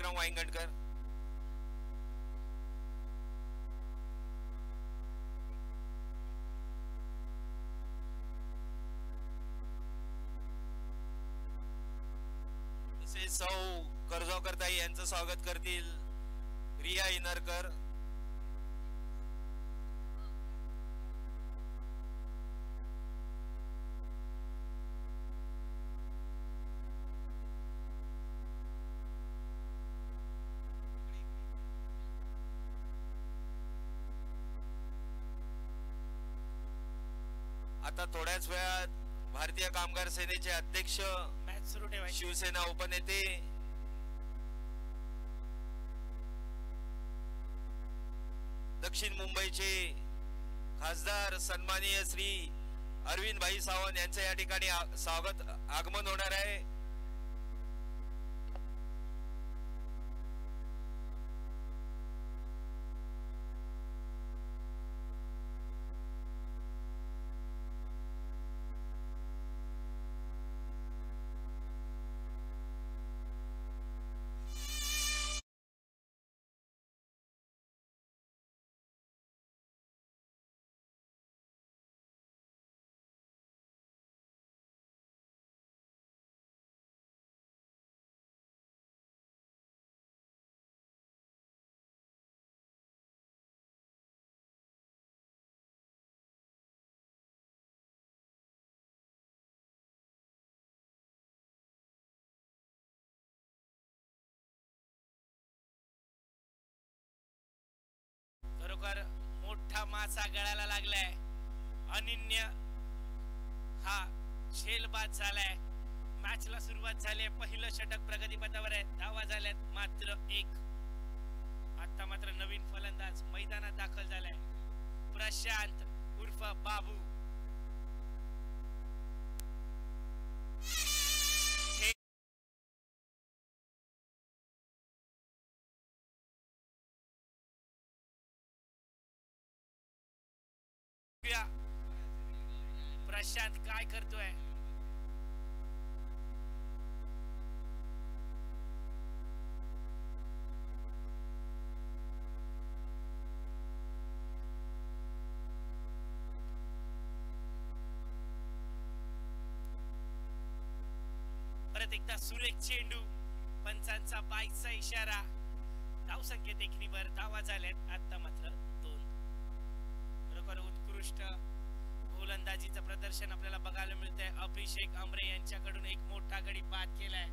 विक्रम वायंगणकर. तसेच सौ कर्जोकर ताई यांचं स्वागत करतील रिया इनरकर. आता थोड्याच वेळात भारतीय कामगार सेनेचे अध्यक्ष मॅच सुरू ठेवायची. शिवसेना उपनेते दक्षिण मुंबईचे खासदार सन्माननीय श्री अरविंद भाई सावंत यांचे या ठिकाणी स्वागत आगमन होणार आहे. खरोखर मोठा मासा गळाला लागलाय. अनन्य हा झेलबाद झालाय. मॅचला सुरुवात झाली. पहिलं षटक प्रगतीपथावर आहे. धावा झाल्यात मात्र 1. आता मात्र नवीन फलंदाज मैदानात दाखल झालाय. प्रशांत उर्फ बाबू. प्रशांत काय करतोय? परत एकदा सुरेख चेंडू. पंचांचा बाईचा इशारा. धाव संख्येत एकनीवर धावा झाल्यात. आता मात्र 2. खरोखर उत्कृष्ट गोलंदाजीचं प्रदर्शन आपल्याला बघायला मिळतंय. अभिषेक अमरे यांच्याकडून एक मोठा गडी बाद केलाय.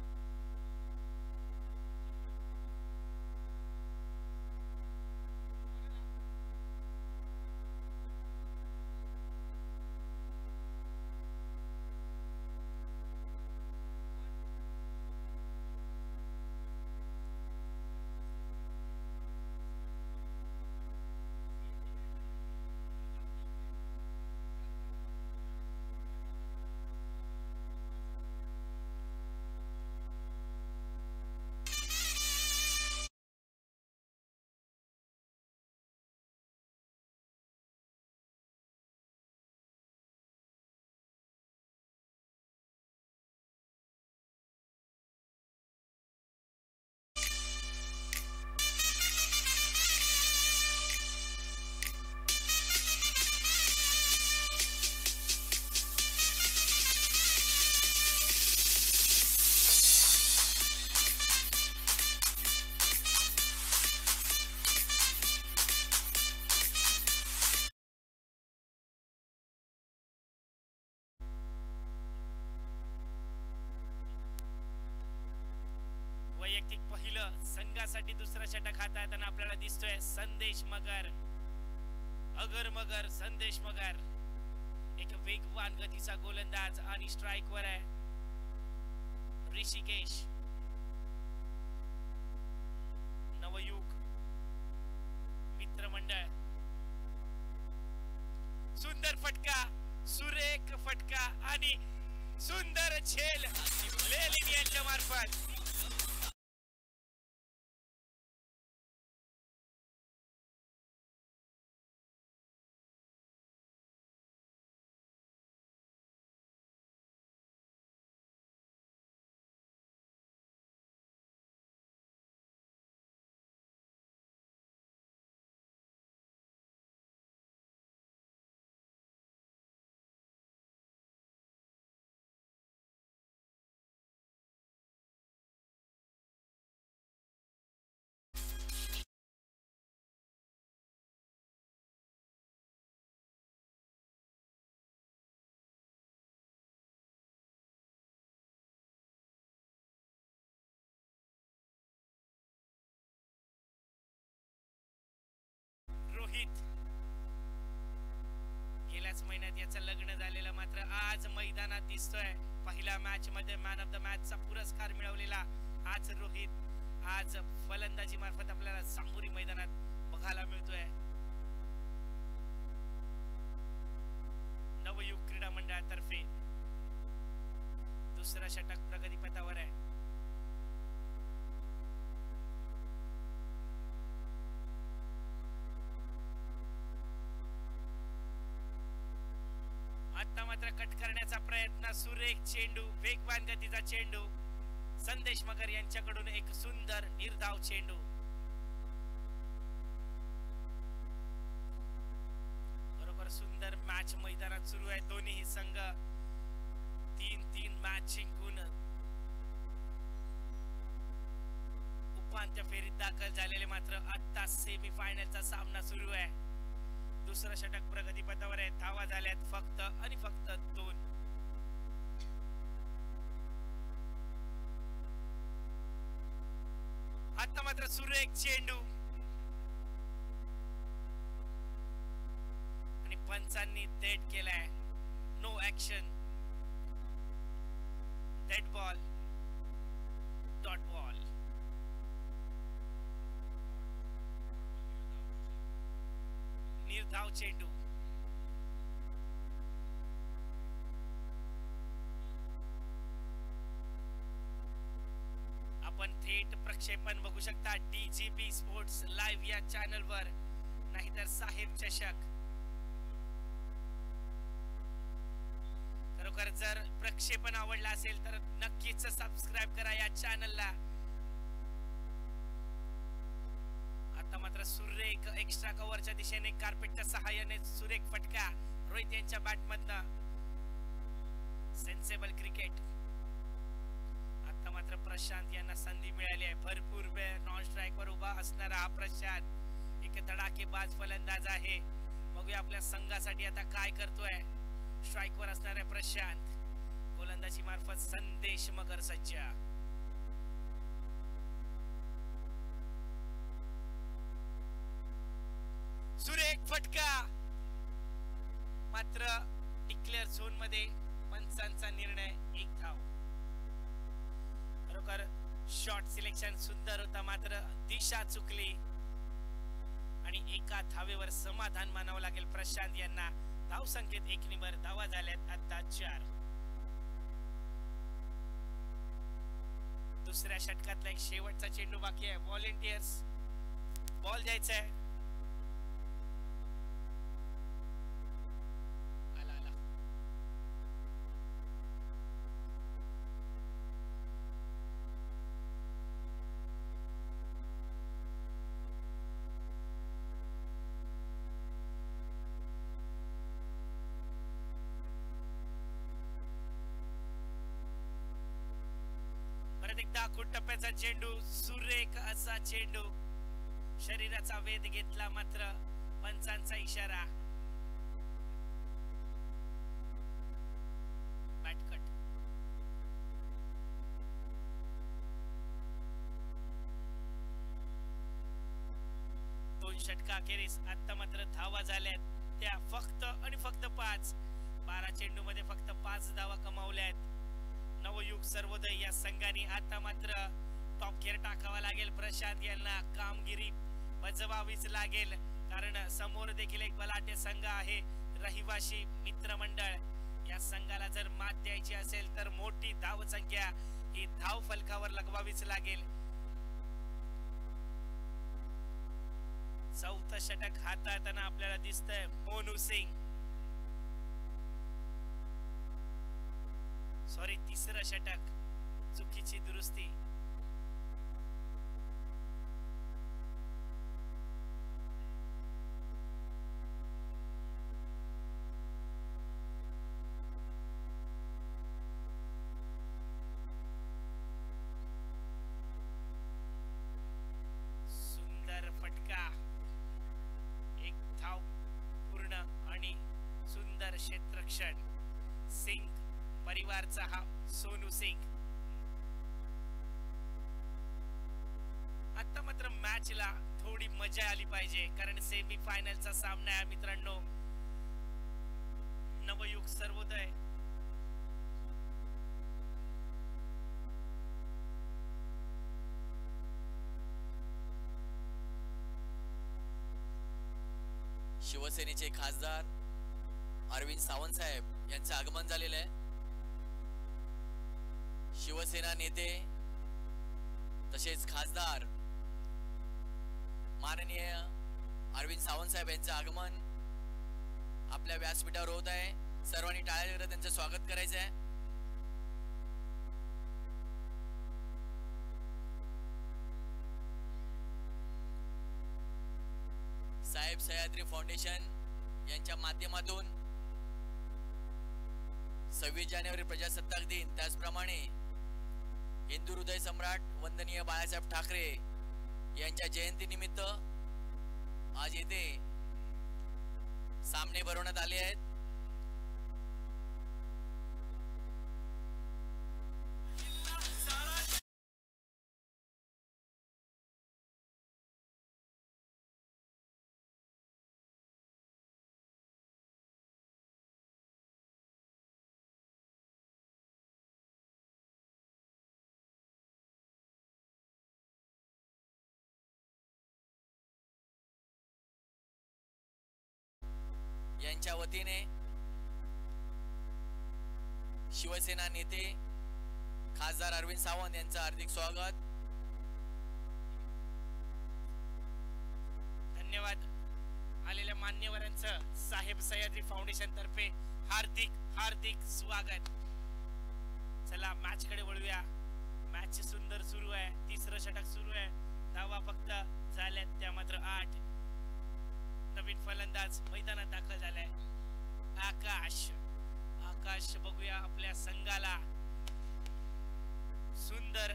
वैयक्तिक पहिलं संघासाठी दुसरा षटक हाताळताना आपल्याला दिसतोय संदेश मगर. अगर मगर संदेश मगर एक वेगवान गतीचा गोलंदाज आणि स्ट्राइक वर आहे. ऋषिकेश नवयुग मित्रमंडळ. सुंदर फटका. सुरेख फटका आणि सुंदर झेल लेलिन यांच्या मार्फत. 5 महिन्यात याचं लग्न झालेलं मात्र आज मैदानात दिसतोय. पहिल्या मॅच मध्ये मॅन ऑफ द मॅच चा पुरस्कार मिळवलेला आज रोहित आज फलंदाजी मार्फत आपल्याला सांबुरी मैदानात बघायला मिळतोय. नवयुग क्रीडा मंडळातर्फे दुसरा षटक प्रगतीपथावर आहे. आता मात्र कट करण्याचा प्रयत्न, सुरेख चेंडू, वेगवान गतीचा चेंडू, संदेश मगर यांच्याकडून एक सुंदर निर्धाव चेंडू. बरोबर सुंदर मॅच मैदानात सुरू आहे. दोन्ही संघ 3-3 मॅच जिंकून उपांत्य फेरीत दाखल झालेले मात्र आता सेमी फायनलचा सामना सुरू आहे. दुसरं षटक प्रगतीपथावर आहे. धावा झाल्यात फक्त आणि फक्त 2. आता मात्र सुरेख चेंडू आणि पंचांनी डेड केलाय. No action, dead ball, dot ball. निर्धाव चेंडू. आपण थेट प्रक्षेपण बघू शकता DGB स्पोर्ट्स लाईव्ह या चॅनल वर, नाहीतर साहेब चषक. खरोखर जर प्रक्षेपण आवडला असेल तर नक्कीच सबस्क्राइब करा या चॅनलला. आता मात्र सुरेख एक्स्ट्रा कव्हरच्या दिशेने कार्पेटच्या सहाय्याने सुरेख फटका रोहित यांच्या बॅट मधनं. Sensible cricket. आता मात्र प्रशांत यांना संधी मिळाली आहे. भरपूर वेळ नॉन स्ट्राइक वर उभा असणारा हा प्रशांत एक धडाकेबाज फलंदाज आहे. बघूया आपल्या संघासाठी आता काय करतोय. स्ट्राइक वर असणारा प्रशांत, गोलंदाजी मार्फत संदेश मगर सज्ज. सुरेख फटका मात्र डिक्लेअर झोन मध्ये पंचांचा निर्णय 1 धाव. खरोखर शॉट सिलेक्शन सुंदर होता मात्र दिशा चुकली आणि एका धावेवर समाधान मानावं लागेल प्रशांत यांना. धाव संख्येत 1 निबर. धावा झाल्यात आता 4. दुसऱ्या षटकातला एक शेवटचा चेंडू बाकी आहे. व्हॉलेंटियर्स बॉल द्यायचा आहे. एकदा खूप टप्प्याचा चेंडू, सुरेख असा चेंडू, शरीराचा वेध घेतला मात्र पंचांचा इशारा. बॅटकट. दोन षटका अखेरीस आता मात्र धावा झाल्यात त्या फक्त आणि फक्त 5. 12 चेंडू मध्ये फक्त 5 धावा कमावल्यात. नवयुग सर्वोदय या संघाने आता मात्र टॉप गिअर टाकावा लागेल. प्रशांत यांना कामगिरी बजवावीच लागेल कारण समोर देखील एक बलाढ्य संघ आहे. रहिवाशी मित्रमंडळ या संघाला जर मात द्यायची असेल तर मोठी धाव संख्या ही धाव फलकावर लगवावीच लागेल. चौथं षटक हाताळताना आपल्याला दिसतंय मोनू सिंग. सॉरी, तिसरं षटक. चुकीची दुरुस्ती. सुंदर फटका, एक धाव पूर्ण आणि सुंदर क्षेत्ररक्षण. सिंग परिवारचा हा सोनू सिंग. आता मात्र मॅचला थोडी मजा आली पाहिजे कारण सेमी फायनलचा सामना आहे मित्रांनो. शिवसेनेचे खासदार अरविंद सावंत साहेब यांचं आगमन झालेलं आहे. शिवसेना नेते तसेच खासदार माननीय अरविंद सावंत साहेब यांचं आगमन आपल्या व्यासपीठावर होत आहे. सर्वांनी टाळ्या वाजवून त्यांचं स्वागत करायचं आहे. साहेब सह्याद्री फाउंडेशन यांच्या माध्यमातून 26 जानेवारी प्रजासत्ताक दिन, त्याचप्रमाणे हिंदू हृदय सम्राट वंदनीय बाळासाहेब ठाकरे यांच्या जयंतीनिमित्त आज येथे सामने भरवण्यात आले आहेत. यांच्या वतीने शिवसेना नेते खासदार अरविंद सावंत यांचं हार्दिक स्वागत. धन्यवाद. आलेल्या मान्यवरांचं साहेब सह्याद्री फाउंडेशन तर्फे हार्दिक हार्दिक स्वागत. चला मॅच कडे वळूया. मॅच सुंदर सुरू आहे. तिसरं षटक सुरू आहे. धावा फक्त झाल्यात त्या मात्र 8. नवीन फलंदाज मैदानात दाखल झालाय आकाश. आकाश बघूया आपल्या संघाला सुंदर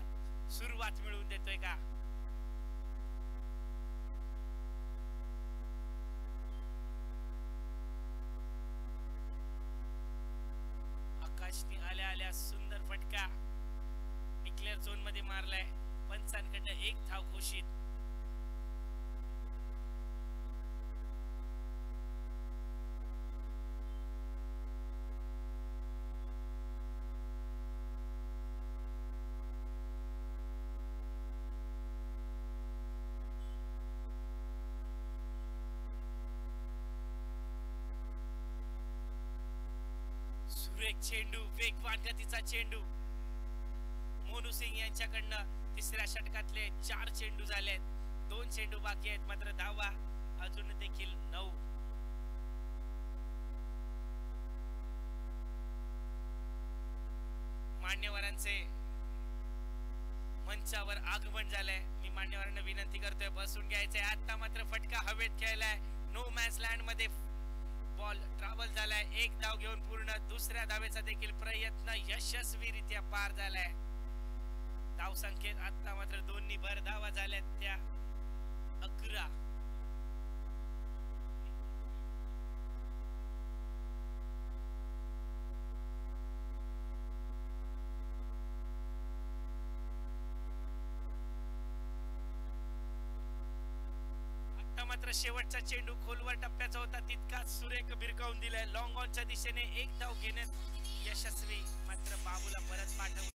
सुरुवात मिळवून देतोय का. आकाशने आल्या आल्या सुंदर फटका डिक्लेअर झोन मध्ये मारलाय. पंचांकडनं 1 धाव घोषित. चेंडू, वेगवान गतीचा चेंडू. मोनू सिंग यांच्याकडनं तिसऱ्या षटकातले 4 चेंडू झालेत. 2 चेंडू बाकी आहेत. मात्र धावा अजून देखील 9. मान्यवरांचे मंचावर आगमन झालंय. मी मान्यवरांना विनंती करतोय बसून घ्यायचंय. आता मात्र फटका हवेत खेळलाय. नो मॅच लँड मध्ये बॉल ट्रॅव्हल झालाय. 1 धाव घेऊन पूर्ण. दुसऱ्या धावेचा देखील प्रयत्न यशस्वीरित्या पार झालाय. धाव संख्येत आता मात्र 2 भर धावा झाल्यात त्या 11. मात्र शेवटचा चेंडू खोलवर टप्प्याचा होता. तितकाच सुरेख भिरकावून दिलाय. लॉंग ऑनच्या दिशेने 1 धाव घेण्यात यशस्वी. मात्र बाबूला परत पाठवलं.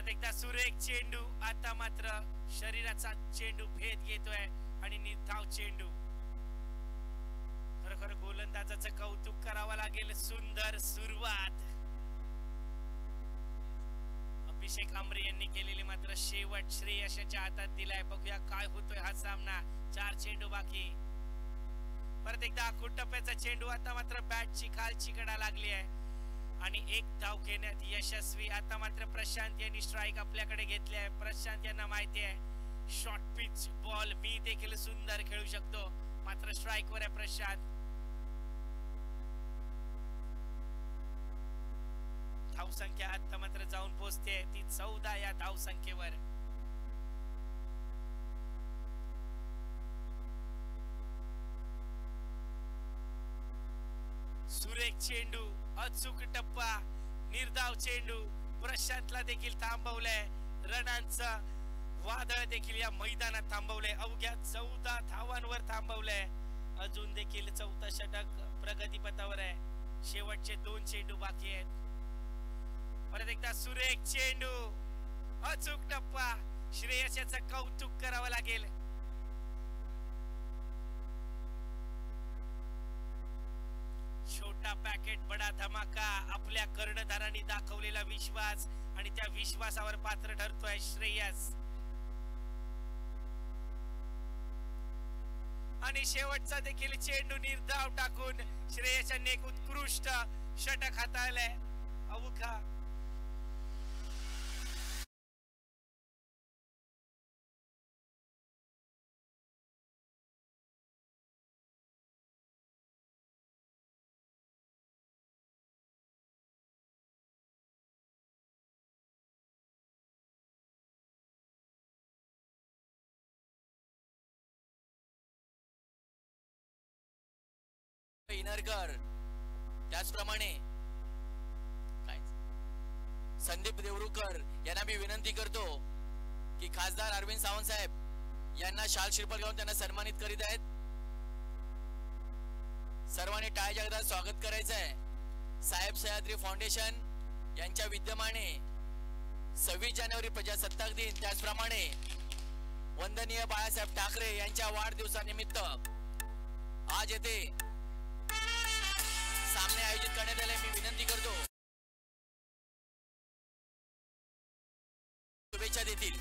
परत एकदा सुरेख चेंडू, आता मात्र शरीराचा चेंडू भेद घेतोय आणि निर्धाव चेंडू. खरोखर गोलंदाजाचं कौतुक करावं लागेल. सुंदर सुरुवात अभिषेक आमरे यांनी केलेली, मात्र शेवट श्रेयसच्या हातात दिलाय. बघूया काय होतोय हा सामना. 4 चेंडू बाकी. परत एकदा आखूड टप्प्याचा चेंडू, आता मात्र बॅटची खालची कडा लागली आहे आणि एक धाव घेण्यात यशस्वी. आता मात्र प्रशांत यांनी स्ट्राईक आपल्याकडे घेतली आहे. प्रशांत यांना माहिती आहे शॉर्ट पिच बॉल मी देखील सुंदर खेळू शकतो, मात्र स्ट्राईक वर आहे प्रशांत. धाव संख्या आता मात्र जाऊन पोहोचते ती 14 या धाव संख्येवर. सुरेख चेंडू, अचूक टप्पा, निर्धाव चेंडू. प्रशांतला देखील थांबवलंय. रनांचं वादळ देखील या मैदानात थांबवलंय. अवघ्या 14 धावांवर थांबवलंय. अजून देखील 4थं षटक प्रगतीपथावर आहे. शेवटचे 2 चेंडू बाकी आहेत. परत एकदा सुरेख चेंडू, अचूक टप्पा. श्रेयस याचं कौतुक करावं लागेल. छोटा पॅकेट बडा धमाका. आपल्या कर्णधारांनी दाखवलेला विश्वास आणि त्या विश्वासावर पात्र ठरतोय श्रेयस. आणि शेवटचा देखील चेंडू निर्धाव टाकून श्रेयस यांनी एक उत्कृष्ट षटक हाताळलंय. अवघा इनरकर, त्याचप्रमाणे संदीप देवरुखकर यांना मी विनंती करतो की खासदार अरविंद सावंत साहेब यांना शाल श्रीफळ घेऊन त्यांना सन्मानित करीत आहेत. सर्वांनी टाळ्या गदात स्वागत करायचं आहे. साहेब सह्याद्री फाउंडेशन यांच्या विद्यमाने 26 जानेवारी प्रजासत्ताक दिन, त्याचप्रमाणे वंदनीय बाळासाहेब ठाकरे यांच्या वाढदिवसानिमित्त आज येथे सामने आयोजित करण्यात आले. मी विनंती करतो शुभेच्छा देतील.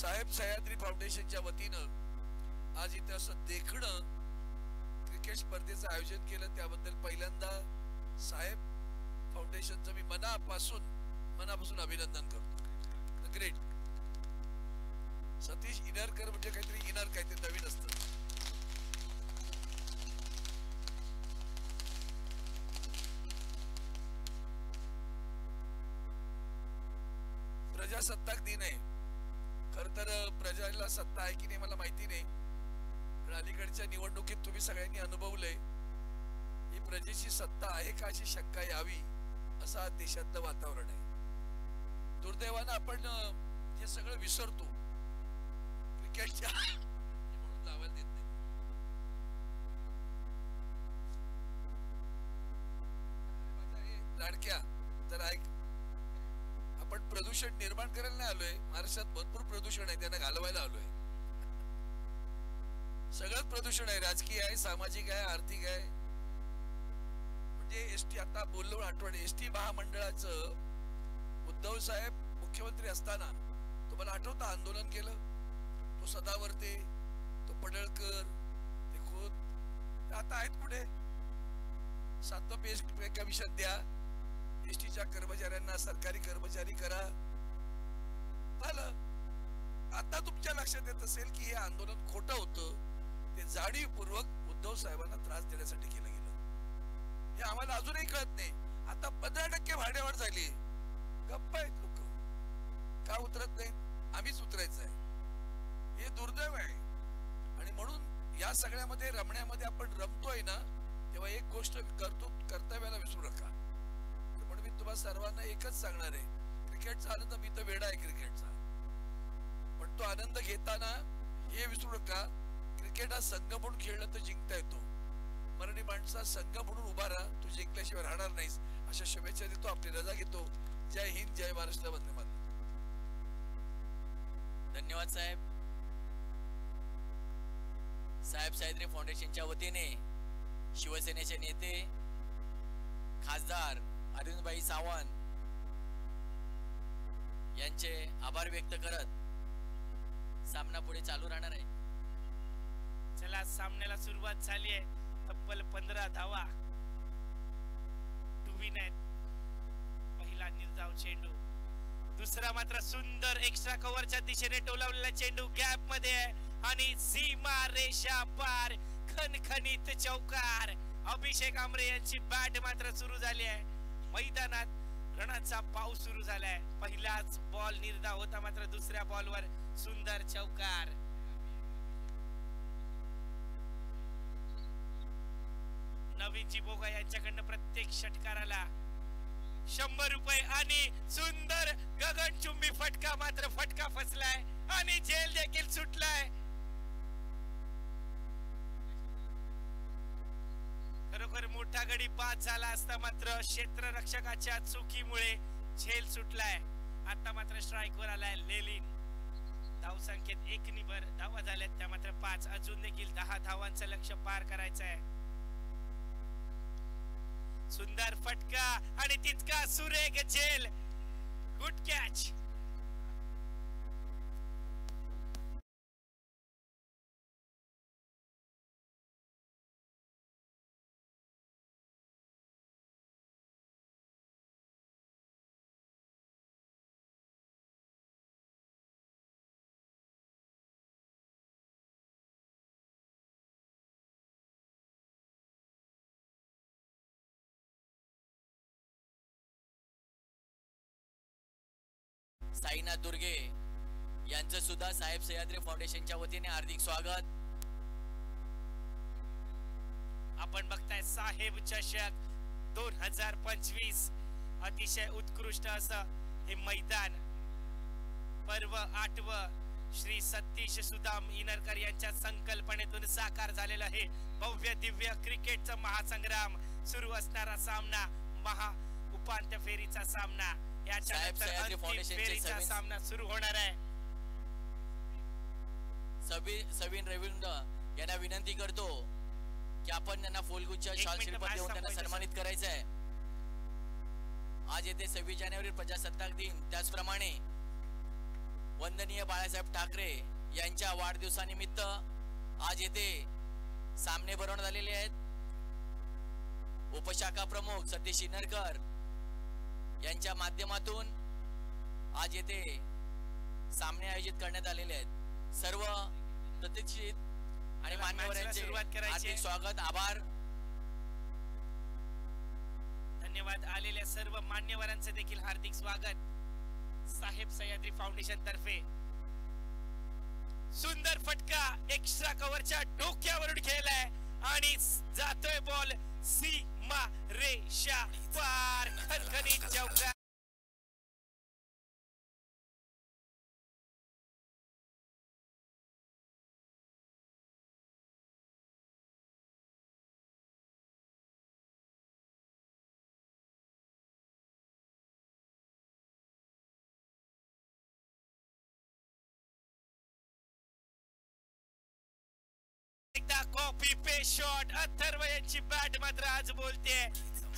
साहेब सह्याद्री फाउंडेशनच्या वतीनं आज इथे असं देखणं क्रिकेट स्पर्धेचं आयोजन केलं, त्याबद्दल पहिल्यांदा साहेब फाउंडेशनचं मी मनापासून अभिनंदन करतो. ग्रेट. सतीश इनरकर म्हणजे काहीतरी नवीन असतं. प्रजासत्ताक दिन आहे. खर तर प्रजाला सत्ता आहे की नाही मला माहिती नाही, पण अलीकडच्या निवडणुकीत तुम्ही सगळ्यांनी अनुभवलंय ही प्रजेची सत्ता आहे का अशी शंका यावी असं देशातलं वातावरण आहे. दुर्दैवानं आपण हे सगळं विसरतो. क्रिकेटच्या म्हणून लावायला देत नाही. लाडक्या तर ऐक, आपण प्रदूषण निर्माण करायला नाही आलोय. महाराष्ट्रात भरपूर प्रदूषण आहे, त्यांना घालवायला आलोय. सगळंच प्रदूषण आहे, राजकीय आहे, सामाजिक आहे, आर्थिक आहे. म्हणजे एसटी, आता बोललो आठवण, एसटी महामंडळाचं उद्धव साहेब मुख्यमंत्री असताना तुम्हाला आठवतं आंदोलन केलं. तो सदावर्ते, तो पडळकर, ते खोत आता आहेत पुढे. 7th पे कमिशन द्या, एसटीच्या कर्मचाऱ्यांना सरकारी कर्मचारी करा. झालं. आता तुमच्या लक्षात येत असेल की हे आंदोलन खोटं होतं. ते जाणीवपूर्वक उद्धव साहेबांना त्रास देण्यासाठी केलं गेलं. हे आम्हाला अजूनही कळत नाही. आता 15% भाड्यावाढ झाली. गप्पा आहेत लोक, का उतरत नाही? आम्हीच उतरायचं आहे. हे दुर्दैव आहे. आणि म्हणून या सगळ्यामध्ये रमण्यामध्ये आपण रमतोय ना, तेव्हा एक गोष्ट कर्तव्याला विसरू नका. म्हणून मी तुम्हाला सर्वांना एकच सांगणार आहे, क्रिकेटचा आनंद, मी तर वेडा आहे क्रिकेटचा, पण तो आनंद घेताना हे विसरू नका, क्रिकेट हा संघ म्हणून खेळलं तर जिंकता येतो, मराठी माणसा संघ म्हणून उभा राहा, तू जिंकल्याशिवाय राहणार नाहीस अशा शुभेच्छा देतो. आपली रजा घेतो. जय हिंद, जय महाराष्ट्र, वंदे मातरम. धन्यवाद साहेब. साहेब सह्याद्री फाउंडेशनच्या वतीने शिवसेनेचे नेते खासदार अरविंदभाई सावंत यांचे आभार व्यक्त करत सामना पुढे चालू राहणार आहे. चला, सामन्याला सुरुवात झाली आहे. तब्बल 15 धावा टुवीन आहेत. पहिला निर्धाव चेंडू, दुसरा मात्र सुंदर एक्स्ट्रा कव्हरच्या दिशेने टोलावलेला चेंडू गॅप मध्ये आहे आणि सीमा रेषा पार खणखणीत चौकार. अभिषेक आमरे यांची बॅट मात्र सुरू झाली आहे. मैदानात रणाचा पाऊस सुरू झालाय. पहिलाच बॉल निर्धाव होता, मात्र दुसऱ्या बॉलवर सुंदर चौकार. नवीनजी बोगा यांच्याकडनं प्रत्येक षटकाराला 100 रुपये आणि सुंदर गगनचुंबी फटका. मात्र फटका फसलाय आणि झेल देखील सुटलाय. खरोखर मोठा गडी बाद झाला असता, मात्र क्षेत्ररक्षकाच्या चुकीमुळे झेल सुटलाय. आता मात्र स्ट्राइक वर आलाय लेलिन. धाव संख्येत 1 नि भर धावा झाल्यात, त्या मात्र 5. अजून देखील 10 धावांचं लक्ष्य पार करायचं आहे. सुंदर फटका आणि तितका सुरेख झेल. Good catch. साईनाथ दुर्गे यांचं सुद्धा साहेब सह्याद्री फाउंडेशनच्या वतीने हार्दिक स्वागत. आपण बघताय साहेब चषक 2025. अतिशय उत्कृष्ट असं हे मैदान पर्व 8वं श्री सतीश सुदाम इनरकर यांच्या संकल्पनेतून साकार झालेलं हे भव्य दिव्य क्रिकेटचा महासंग्राम. सुरू असणारा सामना, महा उपांत्य फेरीचा सामना. याच्यानंतर अंतिम फेरीचा सामना सुरू होणार आहे. सविन रवींद्र यांना विनंती करतो की आपण त्यांना फुलगुच्छ शाल श्रीफळ देऊन त्यांना सन्मानित करायचं आहे. आज येते 26 जानेवारी प्रजासत्ताक दिन, त्याचप्रमाणे वंदनीय बाळासाहेब ठाकरे यांच्या वाढदिवसानिमित्त आज येथे सामने भरवण्यात आलेले आहेत. उपशाखा प्रमुख सतीश इनरकर यांच्या माध्यमातून आज येथे सामने आयोजित करण्यात आलेले आहेत. सर्व प्रतिष्ठित आणि मान्यवरांचे हार्दिक स्वागत, आभार, धन्यवाद. आलेल्या सर्व मान्यवरांचे देखील हार्दिक स्वागत. साहेब सह्याद्री फाउंडेशन तर्फे सुंदर फटका एक्स्ट्रा कव्हरच्या डोक्यावरून खेळलाय आणि जातोय बॉल सीमा रेषा पार खणखणीत चौकार. कॉपी पे शॉट. अथर्व यांची बॅट मात्र आज बोलते.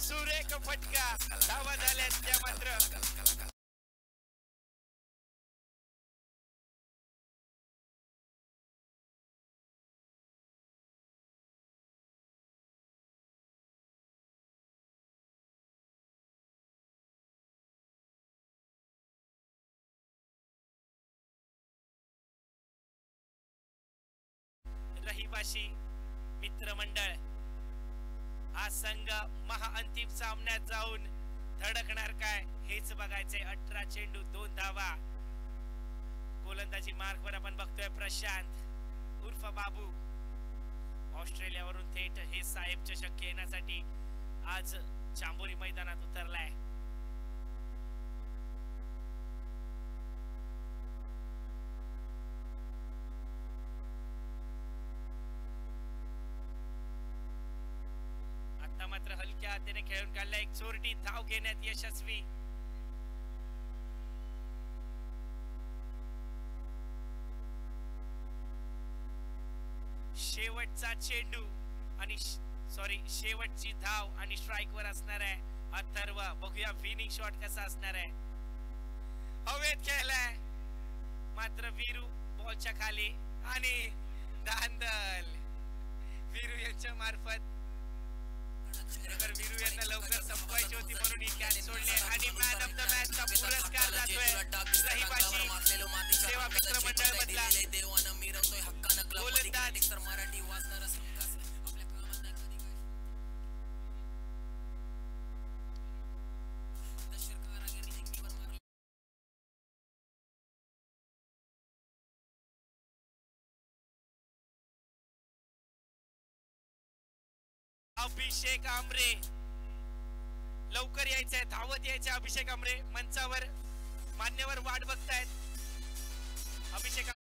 सुरेख फटका. धावा झाल्यात त्या मात्र रहिवाशी मित्रमंडळ हा संघ महाअंतिम सामन्यात जाऊन धडकणार काय हेच बघायचंय. 18 चेंडू 2 धावा. गोलंदाजी मार्कवर आपण बघतोय प्रशांत उर्फ बाबू. ऑस्ट्रेलियावरून थेट हे साहेब चषक खेळण्यासाठी आज चांबोरी मैदानात उतरलाय. हलक्या हाताने खेळून काढला एक चोरटी धाव घेण्यात यशस्वी शेवटचा चेंडू आणि शेवटची धाव आणि स्ट्राइक वर असणार आहे अथर्व बघूया विनिंग शॉट कसा असणार आहे हवेत खेळलाय मात्र वीरू बॉलच्या खाली आणि धांदल वीरू यांच्या मार्फत वीरू यांना लवकर संपवायची होती म्हणून ही कॅच सोडली आणि मॅन ऑफ द मॅच चा पुरस्कार जातोय रहिवासी सेवा मित्र मंडळ मधला गोलंदाज मराठी वाचणारा अभिषेक आमरे लवकर यायचंय धावत यायचंय अभिषेक आमरे मंचावर मान्यवर वाट बघतायत अभिषेक